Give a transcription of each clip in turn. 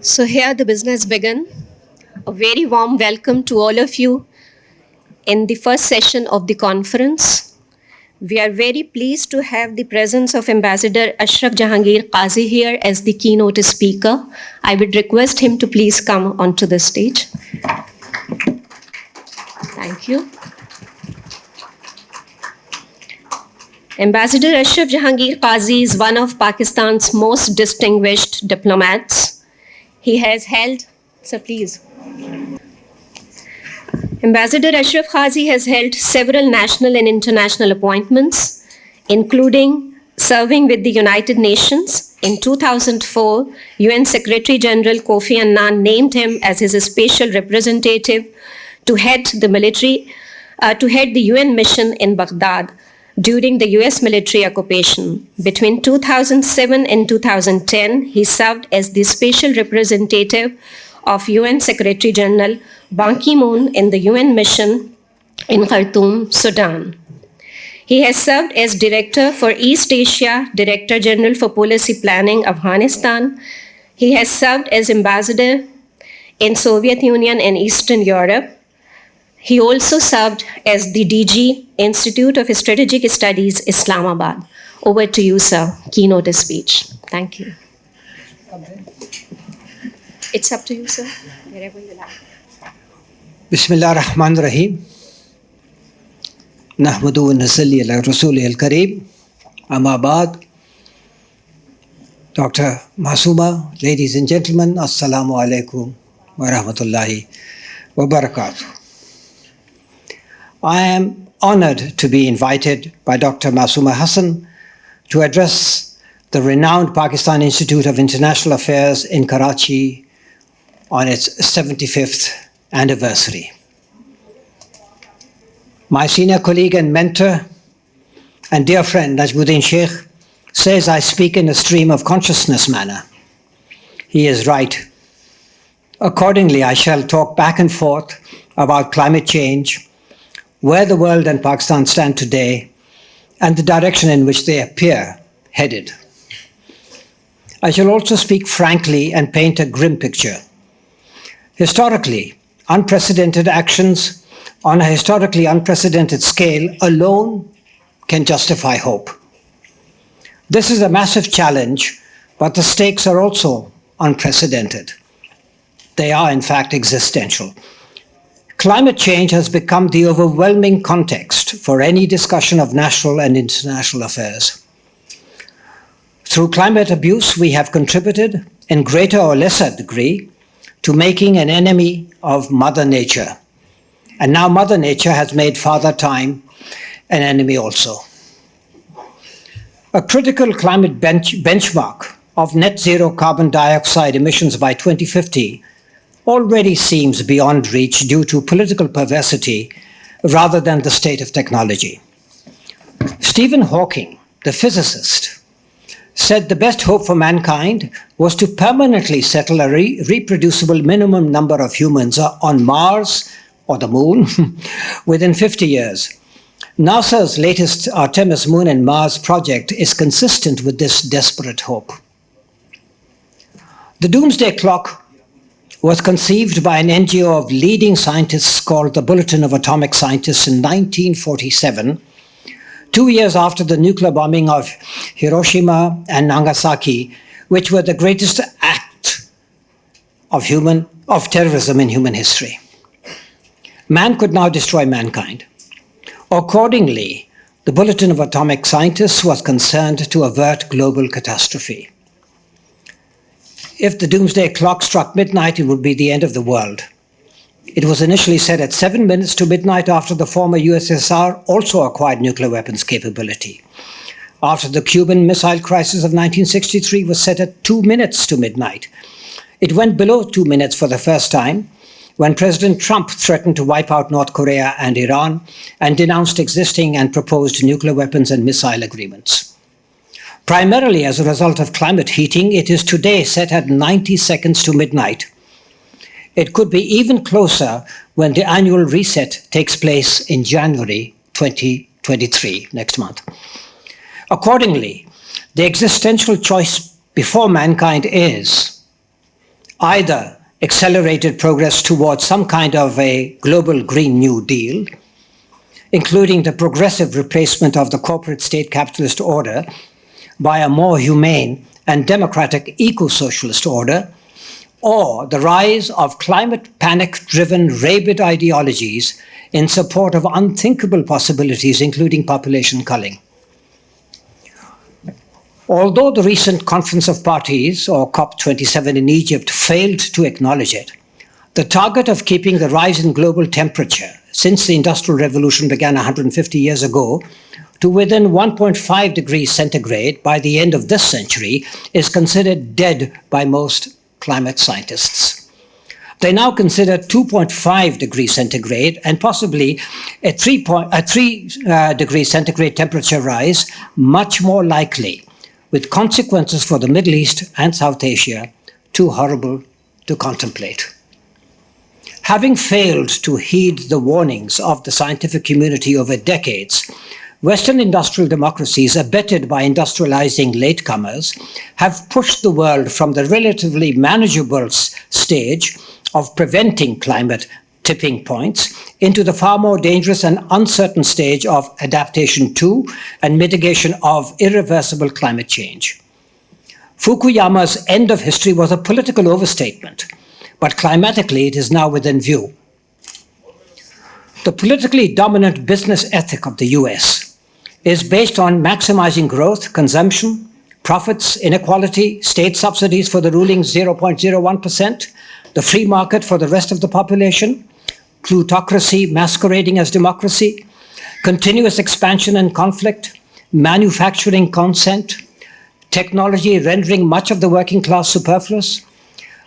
So here the business began. A very warm welcome to all of you in the first session of the conference. We are very pleased to have the presence of Ambassador Ashraf Jehangir Qazi here as the keynote speaker. I would request him to please come onto the stage. Thank you. Ambassador Ashraf Jehangir Qazi is one of Pakistan's most distinguished diplomats. He has held, so please. Ambassador Ashraf Qazi has held several national and international appointments, including serving with the United Nations. In 2004, UN Secretary General Kofi Annan named him as his special representative to head the UN mission in Baghdad during the US military occupation. Between 2007 and 2010, he served as the special representative of UN Secretary General Ban Ki-moon in the UN mission in Khartoum, Sudan. He has served as Director for East Asia, Director General for Policy Planning, Afghanistan. He has served as Ambassador in Soviet Union and Eastern Europe. He also served as the DG, Institute of Strategic Studies, Islamabad. Over to you, sir. Keynote speech. Thank you. It's up to you, sir. Wherever you like. Bismillah ar-Rahman ar-Rahim. Nahmadu wa nasalli ala Rasulih al-Kareem. Amma ba'd. Dr. Masuma, ladies and gentlemen, Assalamu alaikum wa rahmatullahi wa barakatuh. I am honored to be invited by Dr. Masuma Hassan to address the renowned Pakistan Institute of International Affairs in Karachi on its 75th anniversary. My senior colleague and mentor and dear friend Najmuddin Sheikh says I speak in a stream of consciousness manner. He is right. Accordingly, I shall talk back and forth about climate change, where the world and Pakistan stand today, and the direction in which they appear headed. I shall also speak frankly and paint a grim picture. Historically, unprecedented actions on a historically unprecedented scale alone can justify hope. This is a massive challenge, but the stakes are also unprecedented. They are, in fact, existential. Climate change has become the overwhelming context for any discussion of national and international affairs. Through climate abuse, we have contributed, in greater or lesser degree, to making an enemy of Mother Nature. And now Mother Nature has made Father Time an enemy also. A critical climate benchmark of net zero carbon dioxide emissions by 2050 already seems beyond reach due to political perversity rather than the state of technology. Stephen Hawking, the physicist, said the best hope for mankind was to permanently settle a reproducible minimum number of humans on Mars or the moon within 50 years. NASA's latest Artemis Moon and Mars project is consistent with this desperate hope. The Doomsday Clock was conceived by an NGO of leading scientists called the Bulletin of Atomic Scientists in 1947, 2 years after the nuclear bombing of Hiroshima and Nagasaki, which were the greatest act of terrorism in human history. Man could now destroy mankind. Accordingly, the Bulletin of Atomic Scientists was concerned to avert global catastrophe. If the doomsday clock struck midnight, it would be the end of the world. It was initially set at 7 minutes to midnight after the former USSR also acquired nuclear weapons capability. After the Cuban Missile Crisis of 1963 was set at 2 minutes to midnight. It went below 2 minutes for the first time when President Trump threatened to wipe out North Korea and Iran and denounced existing and proposed nuclear weapons and missile agreements. Primarily as a result of climate heating, it is today set at 90 seconds to midnight. It could be even closer when the annual reset takes place in January 2023, next month. Accordingly, the existential choice before mankind is either accelerated progress towards some kind of a global Green New Deal, including the progressive replacement of the corporate state capitalist order by a more humane and democratic eco-socialist order, or the rise of climate panic-driven rabid ideologies in support of unthinkable possibilities, including population culling. Although the recent Conference of Parties, or COP27 in Egypt, failed to acknowledge it, the target of keeping the rise in global temperature since the Industrial Revolution began 150 years ago to within 1.5 degrees centigrade by the end of this century is considered dead by most climate scientists. They now consider 2.5 degrees centigrade and possibly a 3 degrees centigrade temperature rise much more likely, with consequences for the Middle East and South Asia too horrible to contemplate. Having failed to heed the warnings of the scientific community over decades, Western industrial democracies, abetted by industrializing latecomers, have pushed the world from the relatively manageable stage of preventing climate tipping points into the far more dangerous and uncertain stage of adaptation to and mitigation of irreversible climate change. Fukuyama's end of history was a political overstatement, but climatically it is now within view. The politically dominant business ethic of the US is based on maximizing growth, consumption, profits, inequality, state subsidies for the ruling 0.01%, the free market for the rest of the population, plutocracy masquerading as democracy, continuous expansion and conflict, manufacturing consent, technology rendering much of the working class superfluous,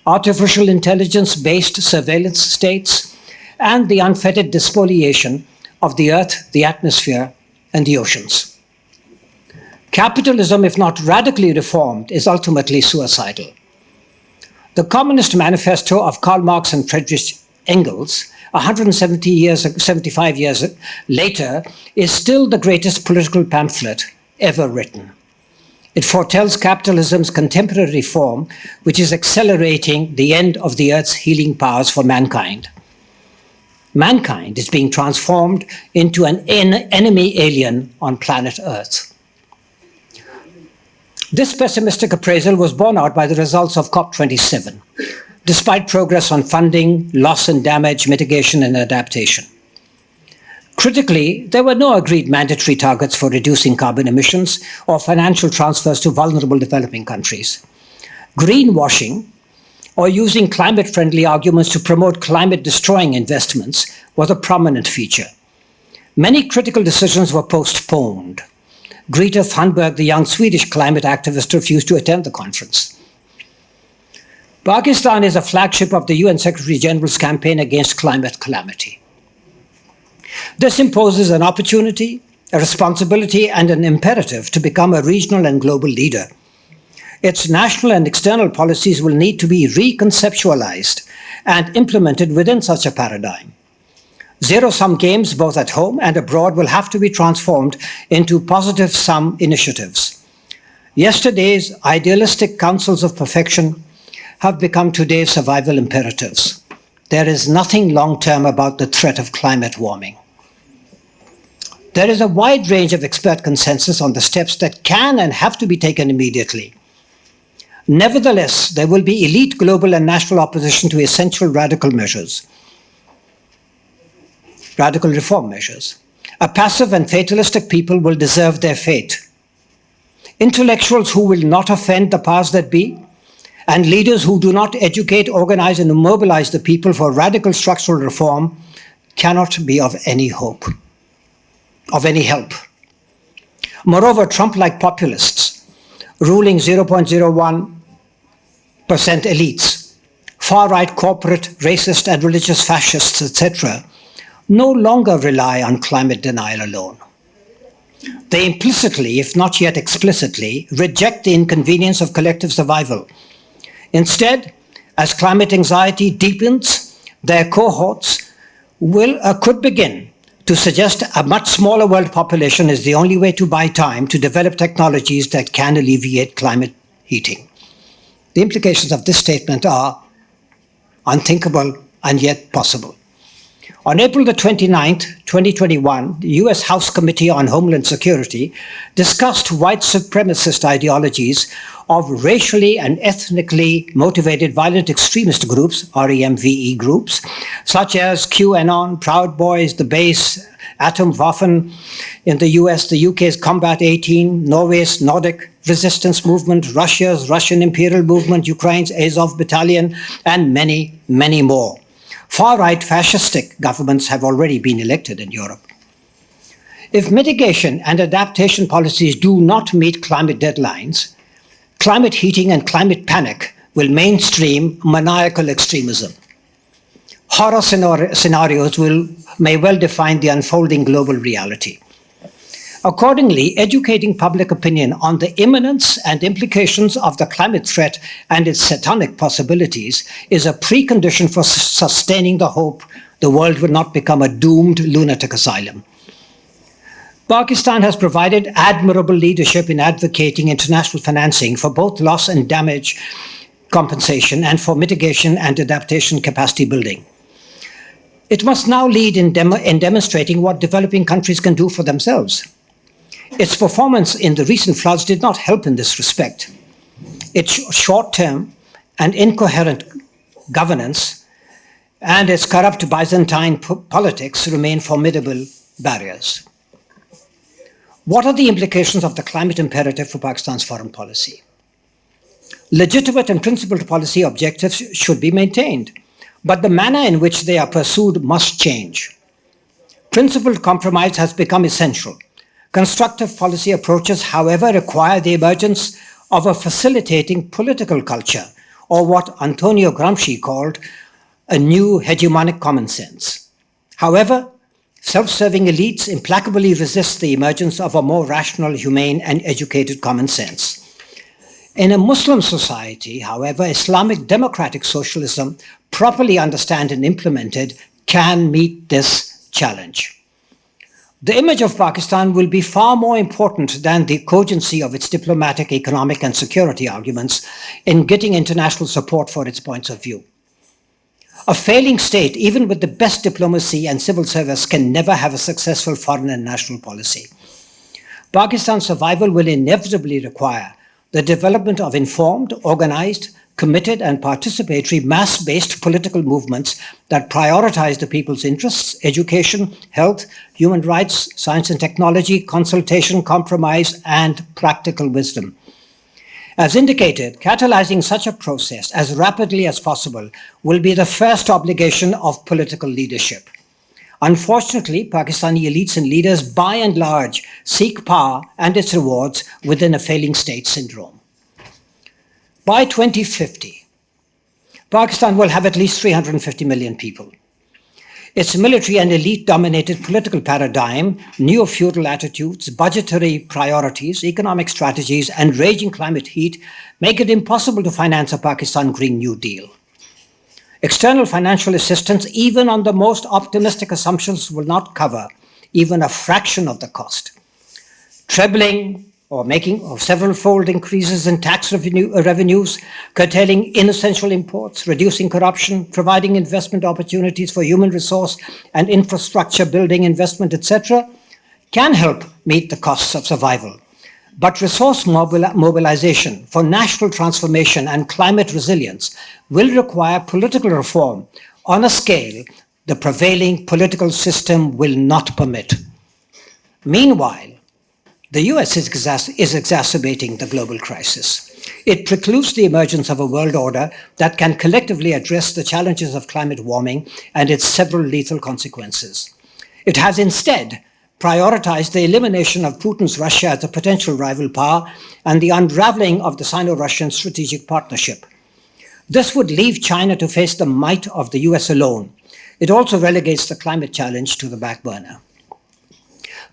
artificial intelligence-based surveillance states, and the unfettered despoliation of the earth, the atmosphere, and the oceans. Capitalism, if not radically reformed, is ultimately suicidal. The Communist Manifesto of Karl Marx and Friedrich Engels, 75 years later, is still the greatest political pamphlet ever written. It foretells capitalism's contemporary form, which is accelerating the end of the Earth's healing powers for mankind. Mankind is being transformed into an enemy alien on planet Earth. This pessimistic appraisal was borne out by the results of COP27, despite progress on funding, loss and damage mitigation, and adaptation. Critically, there were no agreed mandatory targets for reducing carbon emissions or financial transfers to vulnerable developing countries. Greenwashing, or using climate-friendly arguments to promote climate-destroying investments, was a prominent feature. Many critical decisions were postponed. Greta Thunberg, the young Swedish climate activist, refused to attend the conference. Pakistan is a flagship of the UN Secretary General's campaign against climate calamity. This imposes an opportunity, a responsibility, and an imperative to become a regional and global leader. Its national and external policies will need to be reconceptualized and implemented within such a paradigm. Zero-sum games, both at home and abroad, will have to be transformed into positive-sum initiatives. Yesterday's idealistic counsels of perfection have become today's survival imperatives. There is nothing long-term about the threat of climate warming. There is a wide range of expert consensus on the steps that can and have to be taken immediately. Nevertheless, there will be elite global and national opposition to essential radical reform measures. A passive and fatalistic people will deserve their fate. Intellectuals who will not offend the powers that be, and leaders who do not educate, organize, and mobilize the people for radical structural reform cannot be of any help. Moreover, Trump-like populists, ruling 0.01% elites, far-right corporate, racist, and religious fascists, etc., no longer rely on climate denial alone. They implicitly, if not yet explicitly, reject the inconvenience of collective survival. Instead, as climate anxiety deepens, their cohorts could begin to suggest a much smaller world population is the only way to buy time to develop technologies that can alleviate climate heating. The implications of this statement are unthinkable and yet possible. On April the 29th, 2021, the US House Committee on Homeland Security discussed white supremacist ideologies of racially and ethnically motivated violent extremist groups, REMVE groups, such as QAnon, Proud Boys, The Base, Atomwaffen in the US, the UK's Combat 18, Norway's Nordic Resistance Movement, Russia's Russian Imperial Movement, Ukraine's Azov Battalion, and many, many more. Far-right fascistic governments have already been elected in Europe. If mitigation and adaptation policies do not meet climate deadlines, climate heating and climate panic will mainstream maniacal extremism. Horror scenarios may well define the unfolding global reality. Accordingly, educating public opinion on the imminence and implications of the climate threat and its satanic possibilities is a precondition for sustaining the hope the world will not become a doomed lunatic asylum. Pakistan has provided admirable leadership in advocating international financing for both loss and damage compensation and for mitigation and adaptation capacity building. It must now lead in demonstrating what developing countries can do for themselves. Its performance in the recent floods did not help in this respect. Its short-term and incoherent governance and its corrupt Byzantine politics remain formidable barriers. What are the implications of the climate imperative for Pakistan's foreign policy? Legitimate and principled policy objectives should be maintained, but the manner in which they are pursued must change. Principled compromise has become essential. Constructive policy approaches, however, require the emergence of a facilitating political culture, or what Antonio Gramsci called a new hegemonic common sense. However, self-serving elites implacably resist the emergence of a more rational, humane, and educated common sense. In a Muslim society, however, Islamic democratic socialism, properly understood and implemented, can meet this challenge. The image of Pakistan will be far more important than the cogency of its diplomatic, economic, and security arguments in getting international support for its points of view. A failing state, even with the best diplomacy and civil service, can never have a successful foreign and national policy. Pakistan's survival will inevitably require the development of informed, organized, committed, and participatory mass-based political movements that prioritize the people's interests, education, health, human rights, science and technology, consultation, compromise, and practical wisdom. As indicated, catalyzing such a process as rapidly as possible will be the first obligation of political leadership. Unfortunately, Pakistani elites and leaders by and large seek power and its rewards within a failing state syndrome. By 2050, Pakistan will have at least 350 million people. Its military and elite-dominated political paradigm, neo-feudal attitudes, budgetary priorities, economic strategies, and raging climate heat make it impossible to finance a Pakistan Green New Deal. External financial assistance, even on the most optimistic assumptions, will not cover even a fraction of the cost. Trebling or making several-fold increases in tax revenues, curtailing inessential imports, reducing corruption, providing investment opportunities for human resource and infrastructure building investment, etc., can help meet the costs of survival. But resource mobilization for national transformation and climate resilience will require political reform on a scale the prevailing political system will not permit. Meanwhile, the US is exacerbating the global crisis. It precludes the emergence of a world order that can collectively address the challenges of climate warming and its several lethal consequences. It has instead prioritized the elimination of Putin's Russia as a potential rival power and the unraveling of the Sino-Russian strategic partnership. This would leave China to face the might of the US alone. It also relegates the climate challenge to the back burner.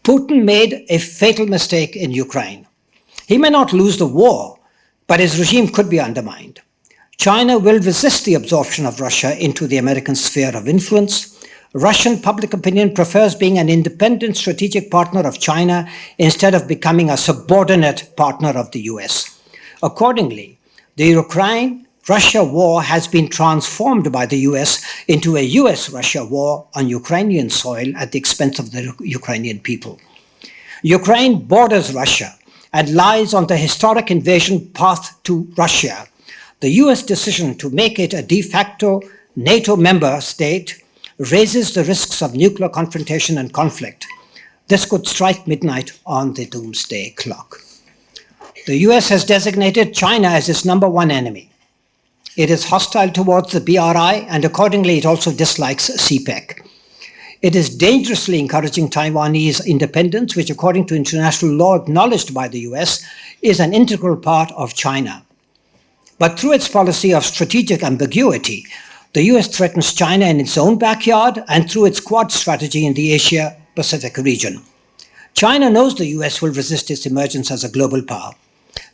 Putin made a fatal mistake in Ukraine. He may not lose the war, but his regime could be undermined. China will resist the absorption of Russia into the American sphere of influence. Russian public opinion prefers being an independent strategic partner of China instead of becoming a subordinate partner of the US. Accordingly, the Ukraine Russia war has been transformed by the US into a US-Russia war on Ukrainian soil at the expense of the Ukrainian people. Ukraine borders Russia and lies on the historic invasion path to Russia. The US decision to make it a de facto NATO member state raises the risks of nuclear confrontation and conflict. This could strike midnight on the doomsday clock. The US has designated China as its number one enemy. It is hostile towards the BRI, and accordingly it also dislikes CPEC. It is dangerously encouraging Taiwanese independence, which according to international law acknowledged by the US, is an integral part of China. But through its policy of strategic ambiguity, the US threatens China in its own backyard and through its Quad strategy in the Asia-Pacific region. China knows the US will resist its emergence as a global power.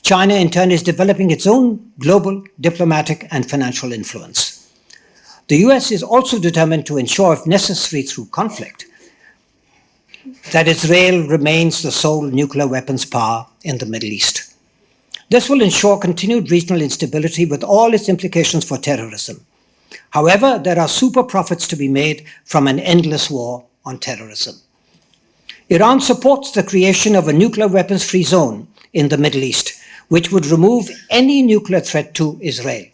China, in turn, is developing its own global diplomatic and financial influence. The US is also determined to ensure, if necessary through conflict, that Israel remains the sole nuclear weapons power in the Middle East. This will ensure continued regional instability with all its implications for terrorism. However, there are super profits to be made from an endless war on terrorism. Iran supports the creation of a nuclear weapons-free zone in the Middle East, which would remove any nuclear threat to Israel.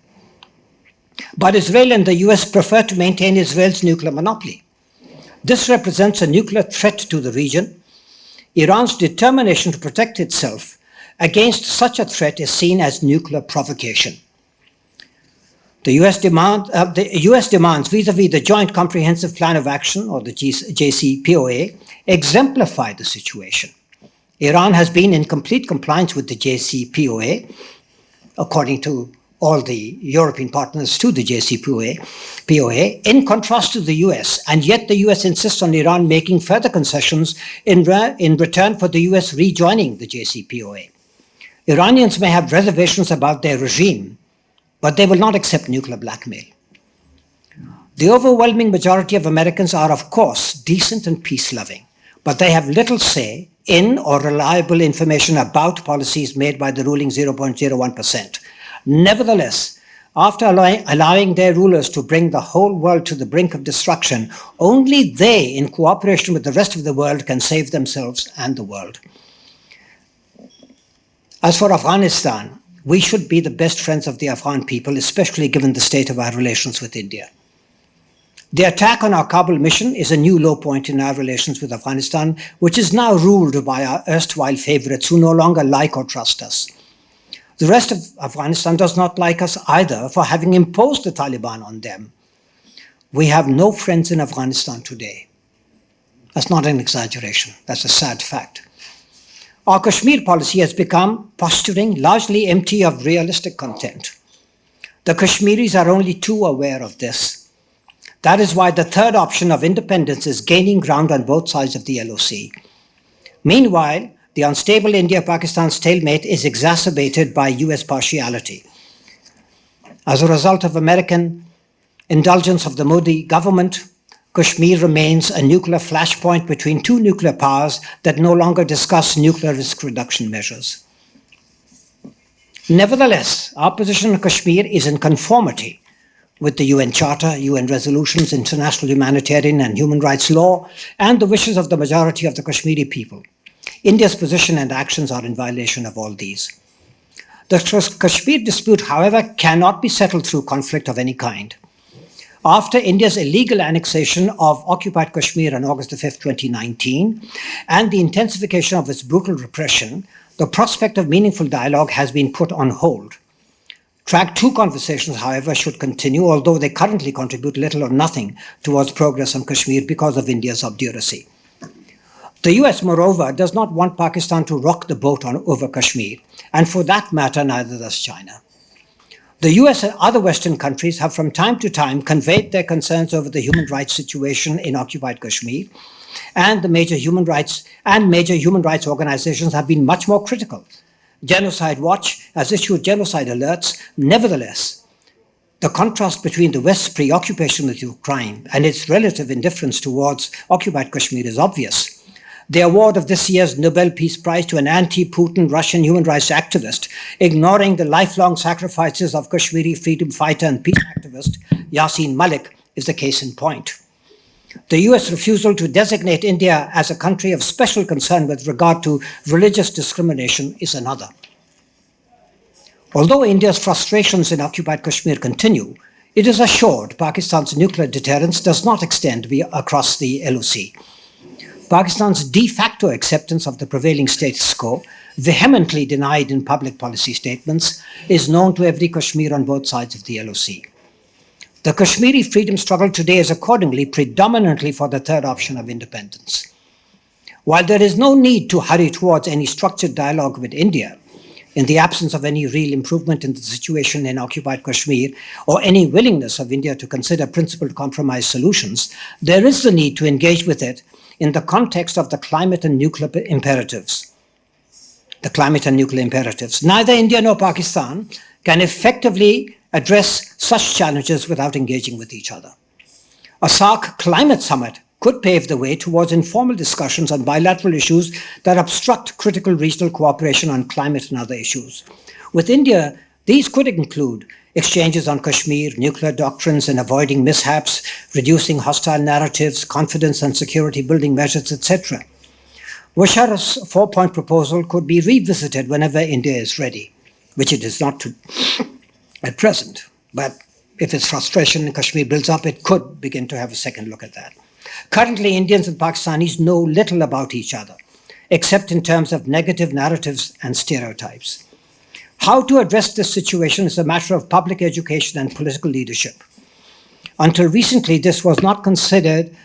But Israel and the US prefer to maintain Israel's nuclear monopoly. This represents a nuclear threat to the region. Iran's determination to protect itself against such a threat is seen as nuclear provocation. The US demands vis-à-vis the Joint Comprehensive Plan of Action, or the JCPOA, exemplify the situation. Iran has been in complete compliance with the JCPOA, according to all the European partners to the JCPOA, in contrast to the US, and yet the US insists on Iran making further concessions in return for the US rejoining the JCPOA. Iranians may have reservations about their regime, but they will not accept nuclear blackmail. The overwhelming majority of Americans are, of course, decent and peace-loving, but they have little say in or reliable information about policies made by the ruling 0.01%. Nevertheless, after allowing their rulers to bring the whole world to the brink of destruction, only they, in cooperation with the rest of the world, can save themselves and the world. As for Afghanistan, we should be the best friends of the Afghan people, especially given the state of our relations with India. The attack on our Kabul mission is a new low point in our relations with Afghanistan, which is now ruled by our erstwhile favorites who no longer like or trust us. The rest of Afghanistan does not like us either for having imposed the Taliban on them. We have no friends in Afghanistan today. That's not an exaggeration. That's a sad fact. Our Kashmir policy has become posturing, largely empty of realistic content. The Kashmiris are only too aware of this. That is why the third option of independence is gaining ground on both sides of the LOC. Meanwhile, the unstable India-Pakistan stalemate is exacerbated by US partiality. As a result of American indulgence of the Modi government, Kashmir remains a nuclear flashpoint between two nuclear powers that no longer discuss nuclear risk reduction measures. Nevertheless, our position on Kashmir is in conformity with the UN Charter, UN resolutions, international humanitarian and human rights law, and the wishes of the majority of the Kashmiri people. India's position and actions are in violation of all these. The Kashmir dispute, however, cannot be settled through conflict of any kind. After India's illegal annexation of occupied Kashmir on August 5, 2019, and the intensification of its brutal repression, the prospect of meaningful dialogue has been put on hold. Track 2 conversations, however, should continue, although they currently contribute little or nothing towards progress on Kashmir because of India's obduracy. The US, moreover, does not want Pakistan to rock the boat over Kashmir, and for that matter, neither does China. The US and other Western countries have from time to time conveyed their concerns over the human rights situation in occupied Kashmir, and the major human rights organizations have been much more critical. Genocide Watch has issued genocide alerts. Nevertheless, the contrast between the West's preoccupation with Ukraine and its relative indifference towards occupied Kashmir is obvious. The award of this year's Nobel Peace Prize to an anti-Putin Russian human rights activist, ignoring the lifelong sacrifices of Kashmiri freedom fighter and peace activist Yasin Malik, is the case in point. The US refusal to designate India as a country of special concern with regard to religious discrimination is another. Although India's frustrations in occupied Kashmir continue, it is assured Pakistan's nuclear deterrence does not extend across the LOC. Pakistan's de facto acceptance of the prevailing status quo, vehemently denied in public policy statements, is known to every Kashmir on both sides of the LOC. The Kashmiri freedom struggle today is accordingly predominantly for the third option of independence. While there is no need to hurry towards any structured dialogue with India, in the absence of any real improvement in the situation in occupied Kashmir or any willingness of India to consider principled compromise solutions, there is the need to engage with it in the context of the climate and nuclear imperatives. Neither India nor Pakistan can effectively address such challenges without engaging with each other. A SAARC climate summit could pave the way towards informal discussions on bilateral issues that obstruct critical regional cooperation on climate and other issues. With India, these could include exchanges on Kashmir, nuclear doctrines and avoiding mishaps, reducing hostile narratives, confidence and security building measures, etc. Musharraf's four-point proposal could be revisited whenever India is ready, which it is not at present. But if its frustration in Kashmir builds up, it could begin to have a second look at that. Currently, Indians and Pakistanis know little about each other, except in terms of negative narratives and stereotypes. How to address this situation is a matter of public education and political leadership. Until recently, this was not considered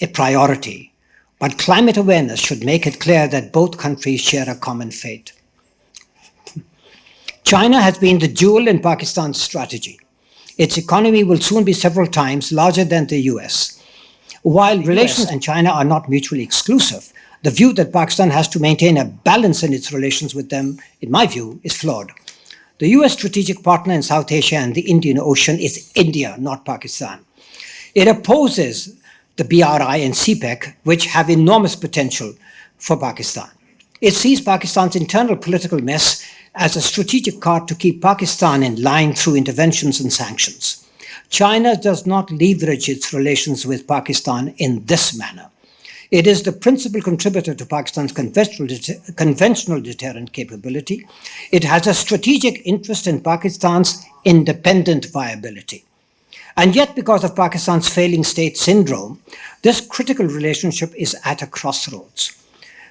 a priority, but climate awareness should make it clear that both countries share a common fate. China has been the jewel in Pakistan's strategy. Its economy will soon be several times larger than the US. While relations and China are not mutually exclusive, the view that Pakistan has to maintain a balance in its relations with them, in my view, is flawed. The US strategic partner in South Asia and the Indian Ocean is India, not Pakistan. It opposes the BRI and CPEC, which have enormous potential for Pakistan. It sees Pakistan's internal political mess as a strategic card to keep Pakistan in line through interventions and sanctions. China does not leverage its relations with Pakistan in this manner. It is the principal contributor to Pakistan's conventional deterrent capability. It has a strategic interest in Pakistan's independent viability. And yet, because of Pakistan's failing state syndrome, this critical relationship is at a crossroads.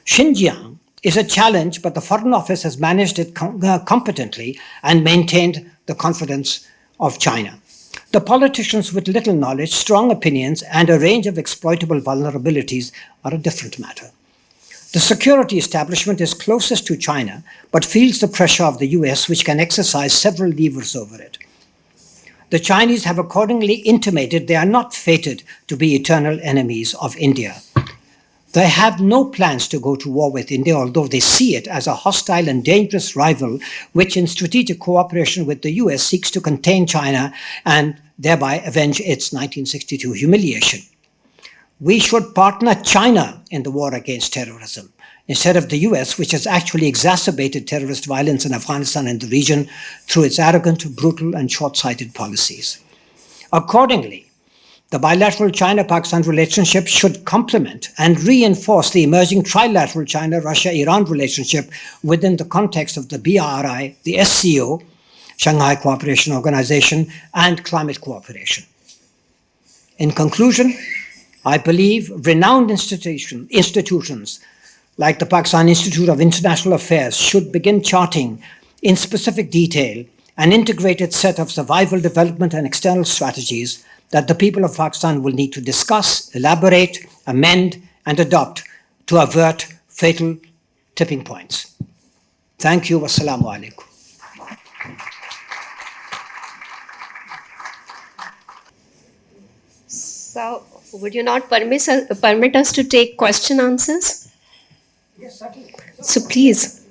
Xinjiang is a challenge, but the Foreign Office has managed it competently and maintained the confidence of China. The politicians with little knowledge, strong opinions, and a range of exploitable vulnerabilities are a different matter. The security establishment is closest to China, but feels the pressure of the US, which can exercise several levers over it. The Chinese have accordingly intimated they are not fated to be eternal enemies of India. They have no plans to go to war with India, although they see it as a hostile and dangerous rival, which in strategic cooperation with the US seeks to contain China and thereby avenge its 1962 humiliation. We should partner China in the war against terrorism, instead of the US, which has actually exacerbated terrorist violence in Afghanistan and the region through its arrogant, brutal, and short-sighted policies. Accordingly, the bilateral China-Pakistan relationship should complement and reinforce the emerging trilateral China-Russia-Iran relationship within the context of the BRI, the SCO, Shanghai Cooperation Organization, and climate cooperation. In conclusion, I believe renowned institutions like the Pakistan Institute of International Affairs should begin charting in specific detail an integrated set of survival, development, and external strategies that the people of Pakistan will need to discuss, elaborate, amend, and adopt to avert fatal tipping points. Thank you. Wassalamu alaikum. So, would you not permit us to take question answers? Yes, certainly. So please.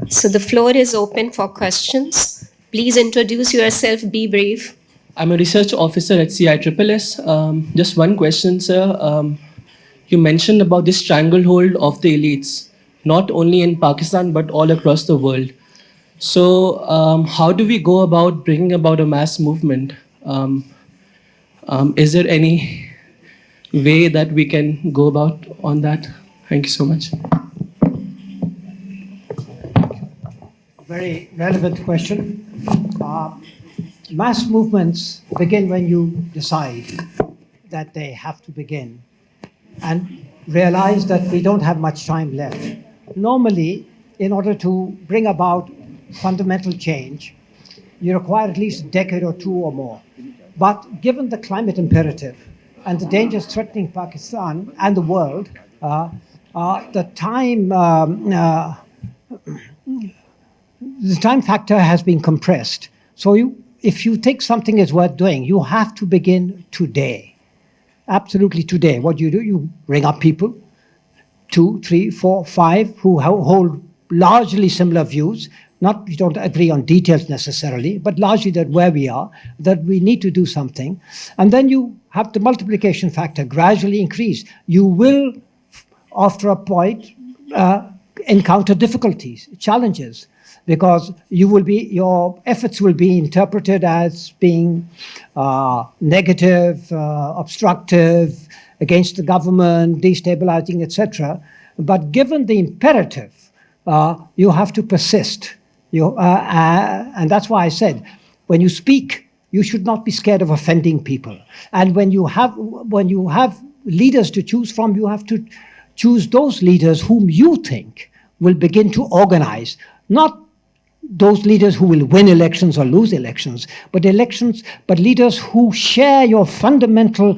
So the floor is open for questions. Please introduce yourself, be brief. I'm a research officer at CISSS. Just one question, sir. you mentioned about this stranglehold of the elites, not only in Pakistan but all across the world. So, how do we go about bringing about a mass movement? Is there any way that we can go about on that? Thank you so much. Very relevant question. Mass movements begin when you decide that they have to begin and realize that we don't have much time left. Normally, in order to bring about fundamental change, you require at least a decade or two or more. But given the climate imperative and the dangers threatening Pakistan and the world, the time factor has been compressed. So if you think something is worth doing, you have to begin today. Absolutely today. What do? You ring up people, 2, 3, 4, 5, who hold largely similar views. Not you don't agree on details necessarily, but largely that where we are, that we need to do something. And then you have the multiplication factor gradually increase. You will, after a point, encounter difficulties, challenges, because your efforts will be interpreted as being negative, obstructive, against the government, destabilizing, etc. But given the imperative, you have to persist. And that's why I said, when you speak, you should not be scared of offending people. And when you have leaders to choose from, you have to choose those leaders whom you think will begin to organize, not those leaders who will win elections or lose elections, but leaders who share your fundamental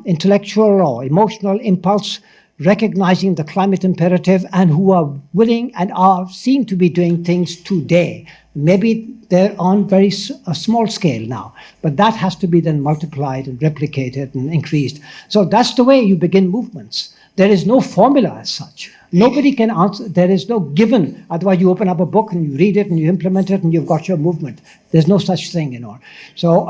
intellectual or emotional impulse, recognizing the climate imperative, and who are willing and are seen to be doing things today. Maybe they're on a small scale now, but that has to be then multiplied and replicated and increased. So that's the way you begin movements. There is no formula as such. Nobody can answer. There is no given. Otherwise, you open up a book and you read it and you implement it and you've got your movement. There's no such thing, So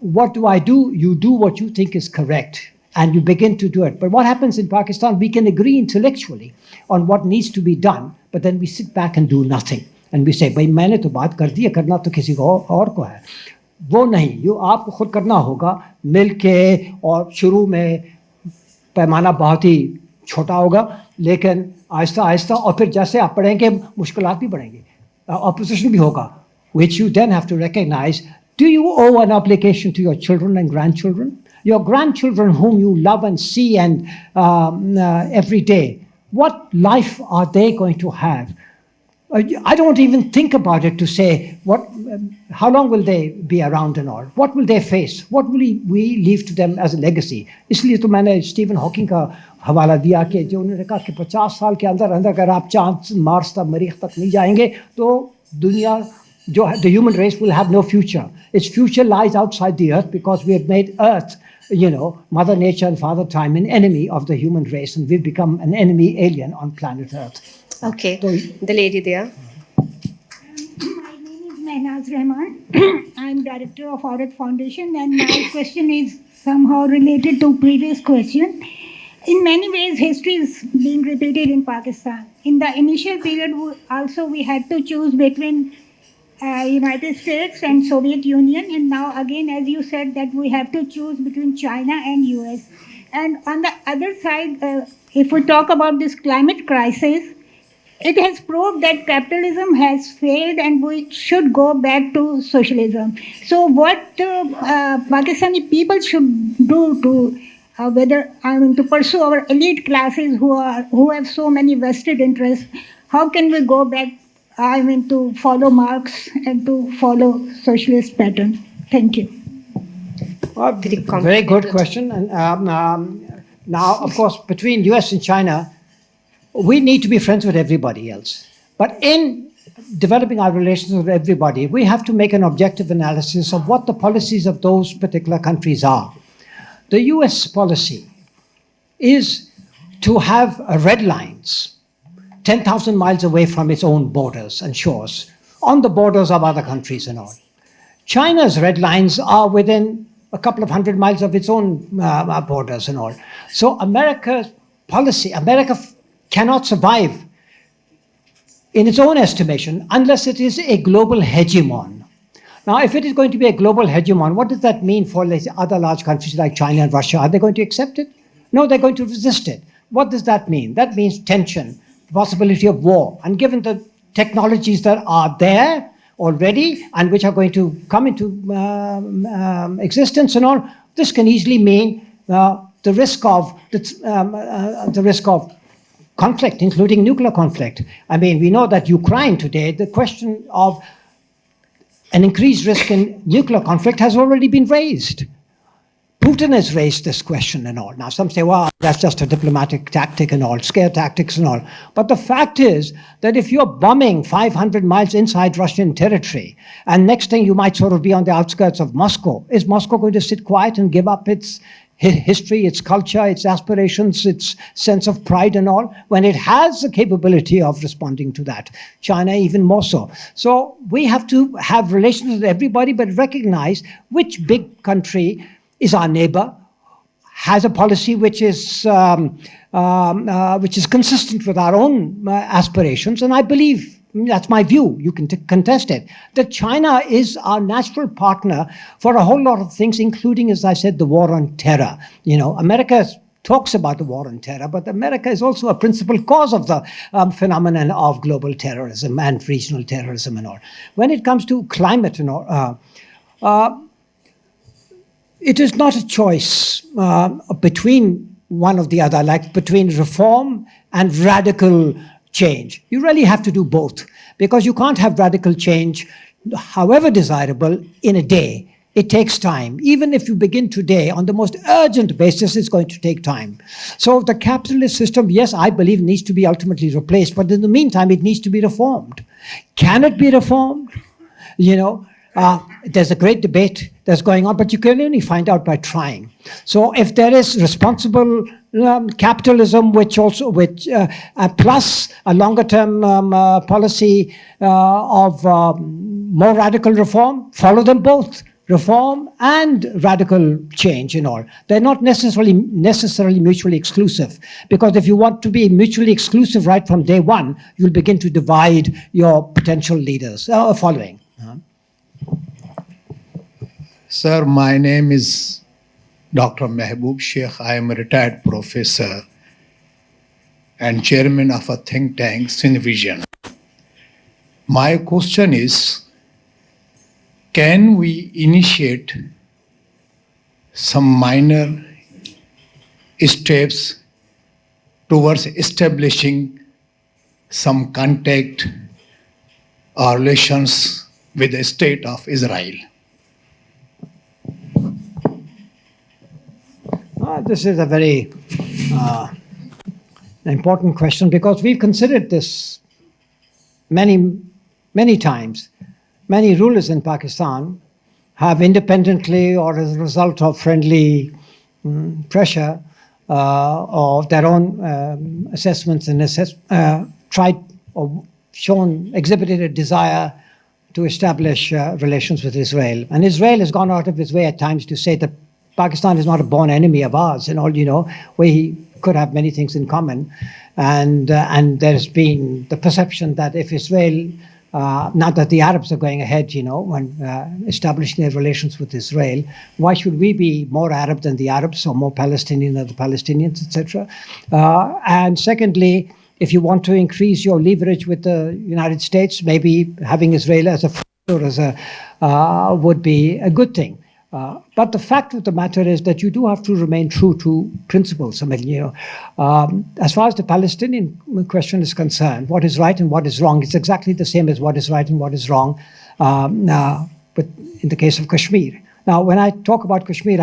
what do? You do what you think is correct and you begin to do it. But what happens in Pakistan, we can agree intellectually on what needs to be done, but then we sit back and do nothing. And we say, भाई मैंने तो बात कर दी है, करना तो किसी और को है. वो नहीं, आपको खुद करना होगा, मिल के, और शुरू में पैमाना बहुत ही छोटा होगा, लेकिन आहिस्ता आहिस्ता, और फिर जैसे आप पढ़ेंगे मुश्किलात भी बढ़ेंगी, opposition भी होगा, which you then have to recognize. Do you owe an obligation to your children and grandchildren? Your grandchildren whom you love and see and every day, what life are they going to have? I don't even think about it to say how long will they be around and all. What will they face? What will we leave to them as a legacy? इसलिए तो मैंने Steven Hawking का हवाला दिया कि जो उन्होंने कहा कि 50 साल के अंदर अगर आप चांद, मार्स तक, मरीख तक नहीं जाएंगे तो दुनिया the human race will have no future. Its future lies outside the earth because we have made earth, Mother Nature and Father Time, an enemy of the human race, and we've become an enemy alien on planet Earth. Okay, so, the lady there. My name is Mehnaz Rahman. I'm director of Aurat Foundation, and my question is somehow related to previous question. In many ways, history is being repeated in Pakistan. In the initial period, also we had to choose between United States and Soviet Union, and now again, as you said, that we have to choose between China and US. And on the other side, if we talk about this climate crisis, it has proved that capitalism has failed and we should go back to socialism. So what Pakistani people should do to pursue our elite classes who have so many vested interests? How can we go back, to follow Marx and to follow socialist pattern? Thank you. Very good question. And now, of course, between US and China, we need to be friends with everybody else. But in developing our relations with everybody, we have to make an objective analysis of what the policies of those particular countries are. The US policy is to have red lines 10,000 miles away from its own borders and shores, on the borders of other countries and all. China's red lines are within a couple of 100 miles of its own borders and all. So America's policy, America cannot survive in its own estimation unless it is a global hegemon. Now, if it is going to be a global hegemon, what does that mean for other large countries like China and Russia? Are they going to accept it? No, they're going to resist it. What does that mean? That means tension, the possibility of war. And given the technologies that are there already and which are going to come into existence and all, this can easily mean the risk of conflict, including nuclear conflict. I mean, we know that Ukraine today, the question of an increased risk in nuclear conflict has already been raised. Putin has raised this question and all. Now, some say, well, that's just a diplomatic tactic and all, scare tactics and all. But the fact is that if you're bombing 500 miles inside Russian territory, and next thing you might sort of be on the outskirts of Moscow, is Moscow going to sit quiet and give up its history, its culture, its aspirations, its sense of pride and all, when it has the capability of responding to that? China even more so. So we have to have relations with everybody, but recognize which big country is our neighbor, has a policy which is consistent with our own aspirations, and I believe, that's my view, you can contest it, that China is our natural partner for a whole lot of things, including, as I said, the war on terror. You know, America talks about the war on terror, but America is also a principal cause of the phenomenon of global terrorism and regional terrorism and all. When it comes to climate and all, it is not a choice between one or the other, like between reform and radical change. You really have to do both, because you can't have radical change, however desirable, in a day. It takes time. Even if you begin today on the most urgent basis, it's going to take time. So the capitalist system, yes, I believe needs to be ultimately replaced, but in the meantime, it needs to be reformed. Can it be reformed? You know, there's a great debate that's going on, but you can only find out by trying. So if there is responsible capitalism, which plus a longer-term policy of more radical reform, follow them both. Reform and radical change and all. They're not necessarily mutually exclusive, because if you want to be mutually exclusive right from day one, you'll begin to divide your potential leaders. Following. Sir, my name is Dr. Mehboob Sheikh. I am a retired professor and chairman of a think tank, Vision. My question is, can we initiate some minor steps towards establishing some contact or relations with the state of Israel? This is a very important question, because we've considered this many times. Many rulers in Pakistan have independently or as a result of friendly pressure of their own assessments and tried or exhibited a desire to establish relations with Israel. And Israel has gone out of its way at times to say that Pakistan is not a born enemy of ours and all, you know, we could have many things in common. And there's been the perception that if Israel, now that the Arabs are going ahead, you know, when establishing their relations with Israel, why should we be more Arab than the Arabs or more Palestinian than the Palestinians, etc.? And secondly, if you want to increase your leverage with the United States, maybe having Israel as a or as a would be a good thing. But the fact of the matter is that you do have to remain true to principles. I mean, you know, as far as the Palestinian question is concerned, what is right and what is wrong is exactly the same as what is right and what is wrong. But in the case of Kashmir, now when I talk about Kashmir,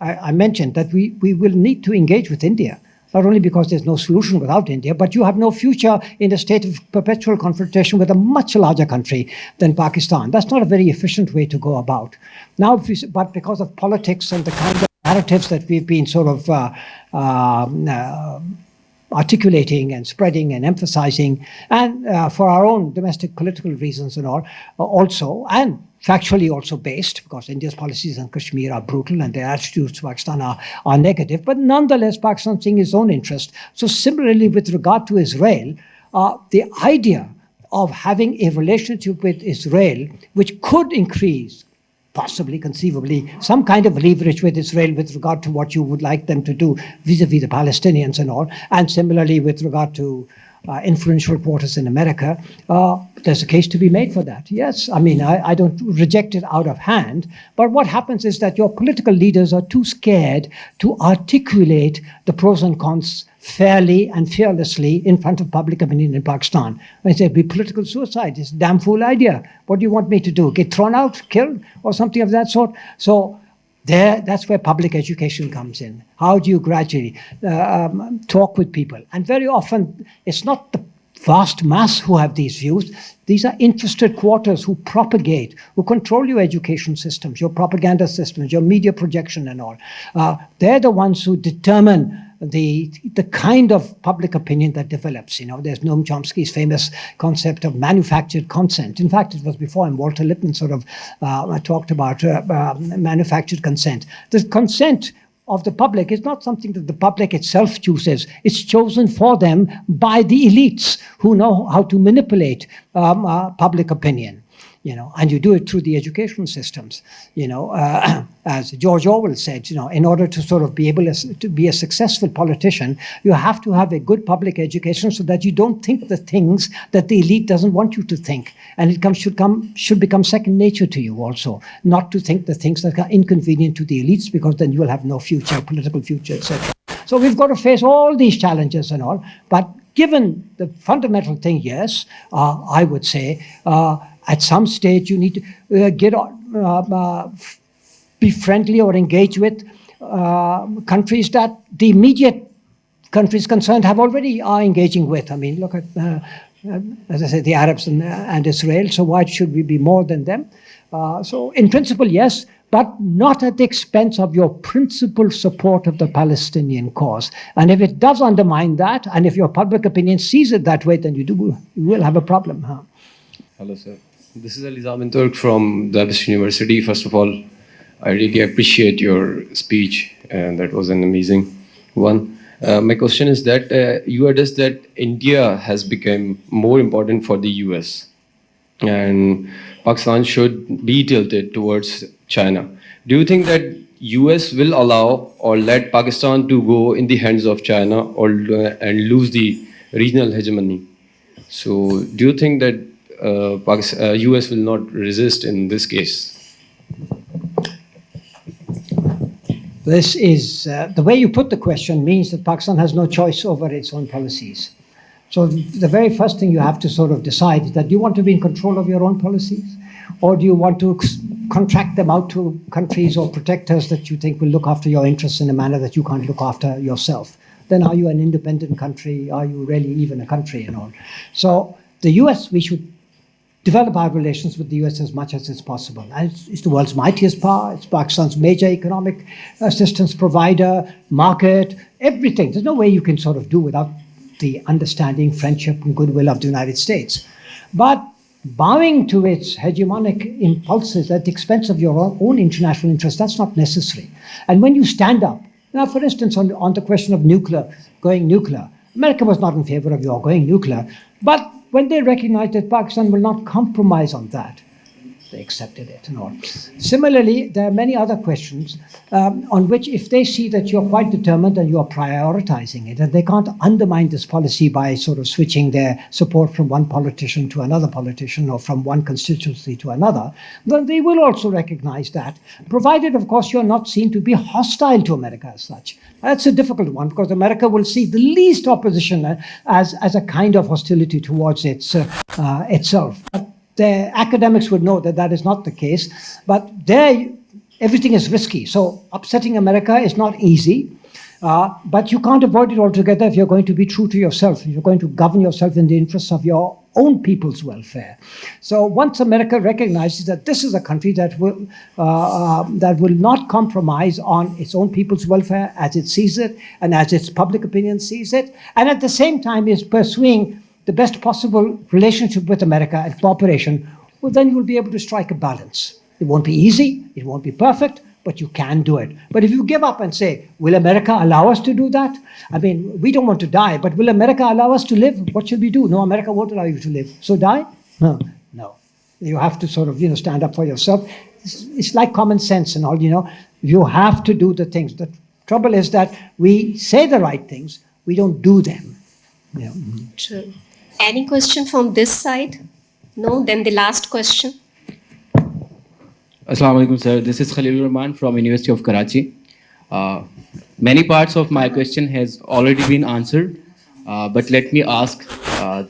I mentioned that we will need to engage with India. Not only because there's no solution without India, but you have no future in a state of perpetual confrontation with a much larger country than Pakistan. That's not a very efficient way to go about. Now, but because of politics and the kind of narratives that we've been sort of articulating and spreading and emphasizing, and for our own domestic political reasons and all, also, and factually also based, because India's policies on Kashmir are brutal and their attitudes to Pakistan are negative, but nonetheless, Pakistan seeing its own interest. So similarly, with regard to Israel, the idea of having a relationship with Israel, which could increase, possibly, conceivably, some kind of leverage with Israel with regard to what you would like them to do vis-a-vis the Palestinians and all, and similarly with regard to influential quarters in America, there's a case to be made for that. Yes, I mean, I don't reject it out of hand, but what happens is that your political leaders are too scared to articulate the pros and cons fairly and fearlessly in front of public opinion in Pakistan. When I say be political suicide, it's a damn fool idea. What do you want me to do? Get thrown out, killed, or something of that sort? So that's where public education comes in. How do you gradually talk with people? And very often, it's not the vast mass who have these views. These are interested quarters who propagate, who control your education systems, your propaganda systems, your media projection and all. They're the ones who determine the kind of public opinion that develops. You know, there's Noam Chomsky's famous concept of manufactured consent. In fact, it was before him, Walter Lippmann sort of talked about manufactured consent. The consent of the public is not something that the public itself chooses. It's chosen for them by the elites who know how to manipulate public opinion. You know, and you do it through the education systems. You know, as George Orwell said, you know, in order to sort of be able to be a successful politician, you have to have a good public education so that you don't think the things that the elite doesn't want you to think, and it should become second nature to you also, not to think the things that are inconvenient to the elites, because then you will have no future, political future, etc. So we've got to face all these challenges and all, but given the fundamental thing, yes, I would say. At some stage, you need to get on, be friendly or engage with countries that the immediate countries concerned are engaging with. I mean, look at, as I said, the Arabs and Israel. So why should we be more than them? So in principle, yes, but not at the expense of your principal support of the Palestinian cause. And if it does undermine that, and if your public opinion sees it that way, then you will have a problem. Huh? Hello, sir. This is Alizam Turk from the Abyss University. First of all, I really appreciate your speech, and that was an amazing one. My question is that you addressed that India has become more important for the US, and Pakistan should be tilted towards China. Do you think that US will allow or let Pakistan to go in the hands of China and lose the regional hegemony? So do you think that US will not resist in this case? This is, the way you put the question means that Pakistan has no choice over its own policies. So the very first thing you have to sort of decide is that do you want to be in control of your own policies? Or do you want to contract them out to countries or protectors that you think will look after your interests in a manner that you can't look after yourself? Then are you an independent country? Are you really even a country and all? So the US, we should develop our relations with the US as much as it's possible. And it's the world's mightiest power. It's Pakistan's major economic assistance provider, market, everything. There's no way you can sort of do without the understanding, friendship, and goodwill of the United States. But bowing to its hegemonic impulses at the expense of your own international interests, that's not necessary. And when you stand up, now, for instance, on the question of going nuclear, America was not in favor of your going nuclear, but when they recognized that Pakistan will not compromise on that, they accepted it and all. Similarly, there are many other questions on which if they see that you're quite determined and you're prioritizing it, and they can't undermine this policy by sort of switching their support from one politician to another politician or from one constituency to another, then they will also recognize that, provided, of course, you're not seen to be hostile to America as such. That's a difficult one because America will see the least opposition as a kind of hostility towards itself. The academics would know that that is not the case, but there everything is risky. So upsetting America is not easy, But you can't avoid it altogether if you're going to be true to yourself, if you're going to govern yourself in the interests of your own people's welfare. So once America recognizes that this is a country that will not compromise on its own people's welfare as it sees it and as its public opinion sees it, and at the same time is pursuing the best possible relationship with America and cooperation, well, then you will be able to strike a balance. It won't be easy, it won't be perfect, but you can do it. But if you give up and say, will America allow us to do that? I mean, we don't want to die, but will America allow us to live? What should we do? No, America won't allow you to live. So die? No. You have to sort of, stand up for yourself. It's like common sense and all, You have to do the things. The trouble is that we say the right things, we don't do them. True. Any question from this side? No? Then the last question. Assalamu alaikum, sir. This is Khalil Rahman from University of Karachi. Many parts of my question has already been answered, but let me ask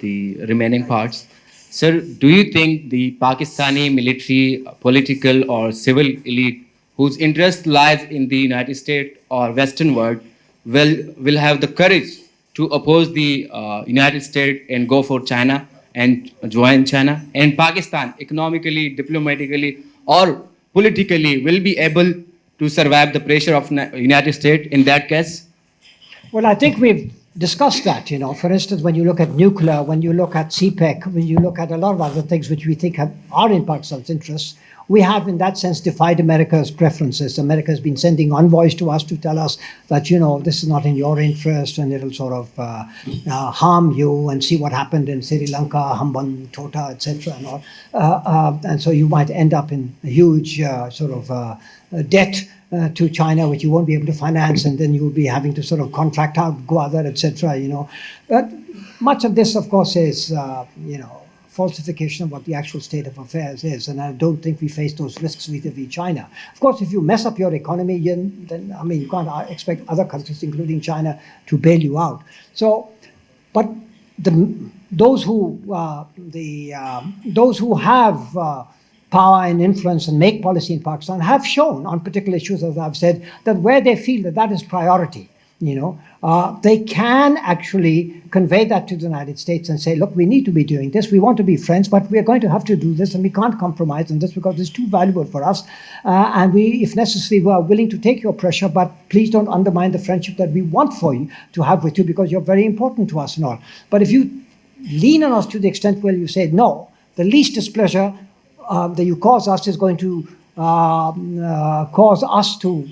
the remaining parts. Sir, do you think the Pakistani military, political or civil elite whose interest lies in the United States or Western world will have the courage to oppose the United States and go for China and join China? And Pakistan, economically, diplomatically, or politically, will be able to survive the pressure of United States in that case? Well, I think we've discussed that, For instance, when you look at nuclear, when you look at CPEC, when you look at a lot of other things which we think are in Pakistan's interests, we have, in that sense, defied America's preferences. America has been sending envoys to us to tell us that, this is not in your interest and it'll sort of harm you, and see what happened in Sri Lanka, Hamban, Tota, etc. and all. And so you might end up in a huge debt to China, which you won't be able to finance, and then you'll be having to sort of contract out, go other, etc. But much of this, of course, is, falsification of what the actual state of affairs is, and I don't think we face those risks vis-a-vis China. Of course, if you mess up your economy, then you can't expect other countries, including China, to bail you out. So, but those who have power and influence and make policy in Pakistan have shown on particular issues, as I've said, that where they feel that is priority, they can actually convey that to the United States and say, look, we need to be doing this. We want to be friends, but we're going to have to do this, and we can't compromise on this because it's too valuable for us. And we, if necessary, we are willing to take your pressure, but please don't undermine the friendship that we want for you to have with you, because you're very important to us and all. But if you lean on us to the extent where you say, no, the least displeasure that you cause us is going to cause us to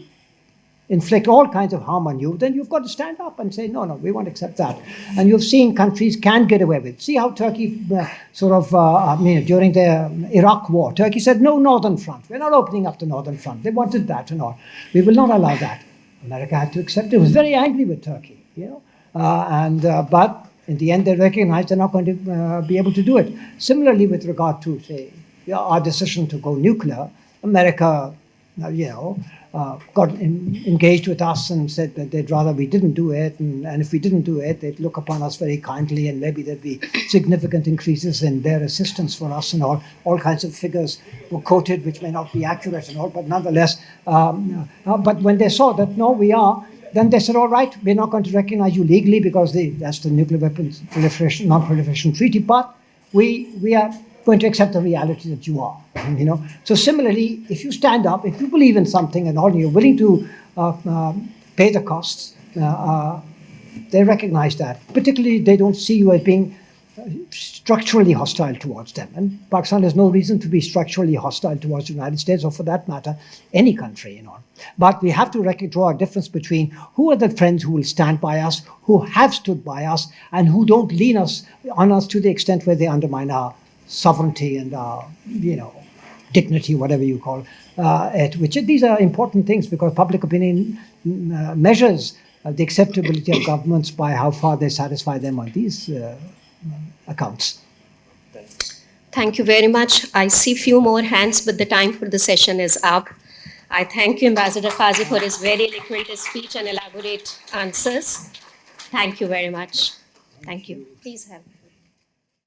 inflict all kinds of harm on you, then you've got to stand up and say, no, we won't accept that. And you've seen countries can get away with it. See how Turkey during the Iraq war, Turkey said, no Northern Front. We're not opening up the Northern Front. They wanted that and all. We will not allow that. America had to accept it. It was very angry with Turkey, but in the end, they recognized they're not going to be able to do it. Similarly, with regard to, say, our decision to go nuclear, America, got engaged with us and said that they'd rather we didn't do it, and if we didn't do it, they'd look upon us very kindly, and maybe there'd be significant increases in their assistance for us and all kinds of figures were quoted which may not be accurate and all, but nonetheless, but when they saw that, no, we are, then they said, all right, we're not going to recognize you legally because that's the Nuclear Weapons Non-Proliferation Treaty, but we are going to accept the reality that you are, So similarly, if you stand up, if you believe in something and all, you're willing to pay the costs, they recognize that. Particularly, they don't see you as being structurally hostile towards them. And Pakistan has no reason to be structurally hostile towards the United States, or for that matter, any country, But we have to draw a difference between who are the friends who will stand by us, who have stood by us, and who don't lean on us to the extent where they undermine our sovereignty and dignity, whatever you call it. These are important things, because public opinion measures the acceptability of governments by how far they satisfy them on these accounts. Thank you very much. I see few more hands, but the time for the session is up. I thank you, Ambassador Qazi, for his very eloquent speech and elaborate answers. Thank you very much. Thank you. Please have.